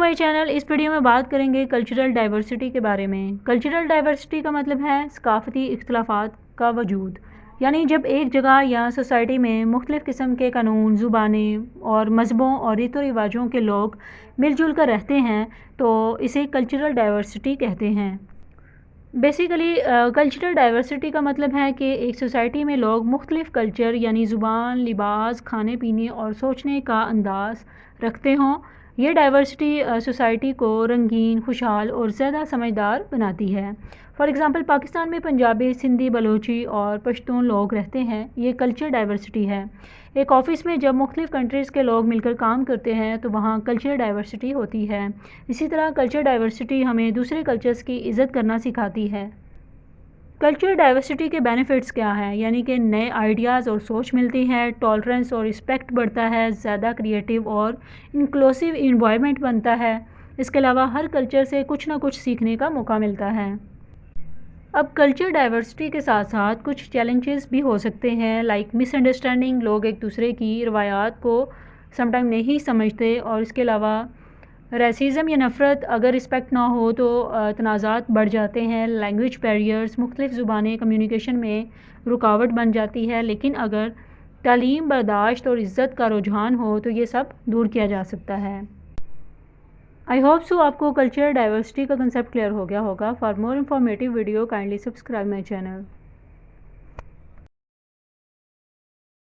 My channel. इस video में बात करेंगे कल्चरल डाइवर्सिटी के बारे में। कल्चरल डाइवर्सिटी का मतलब है सकाफ़ती इख्तलाफात का वजूद, यानी जब एक जगह या सोसाइटी में मुख्तलिफ़ किस्म के कानून, ज़ुबानें और मज़हबों और रीतों रिवाजों के लोग मिलजुल कर रहते हैं तो इसे कल्चरल डाइवर्सिटी कहते हैं। बेसिकली कल्चरल डाइवर्सिटी का मतलब है कि एक सोसाइटी में लोग मुख्तलिफ़ कल्चर यानी ज़ुबान, लिबास, खाने पीने और सोचने का अंदाज़ रखते हों। यह डाइवर्सिटी सोसाइटी को रंगीन, खुशहाल और ज़्यादा समझदार बनाती है। फॉर एग्ज़ाम्पल पाकिस्तान में पंजाबी, सिंधी, बलोची और पश्तून लोग रहते हैं। ये कल्चर डाइवर्सिटी है। एक ऑफ़िस में जब मुख्तलिफ़ कंट्रीज़ के लोग मिलकर काम करते हैं तो वहाँ कल्चरल डाइवर्सिटी होती है। इसी तरह कल्चर डाइवर्सिटी हमें दूसरे कल्चर्स की इज़्ज़त करना सिखाती है। कल्चरल डाइवर्सिटी के बेनिफिट्स क्या हैं, यानी कि नए आइडियाज़ और सोच मिलती है, टॉलरेंस और रिस्पेक्ट बढ़ता है, ज़्यादा क्रिएटिव और इंक्लूसिव इन्वायरमेंट बनता है। इसके अलावा हर कल्चर से कुछ ना कुछ सीखने का मौका मिलता है। अब कल्चर डाइवर्सिटी के साथ साथ कुछ चैलेंजेस भी हो सकते हैं, लाइक मिसअंडरस्टैंडिंग। लोग एक दूसरे की रवायात को समटाइम नहीं समझते, और इसके अलावा रेसिज़म या नफ़रत, अगर रिस्पेक्ट ना हो तो तनाज़ात बढ़ जाते हैं। लैंग्वेज बैरियर्स, मुख्तलिफ़ ज़ुबानें कम्युनिकेशन में रुकावट बन जाती है, लेकिन अगर तालीम, बर्दाश्त और इज़्ज़त का रुझान हो तो ये सब दूर किया जा सकता है। आई होप सो आपको कल्चरल डाइवर्सिटी का कंसेप्ट क्लियर हो गया होगा। For more informative video kindly subscribe my channel.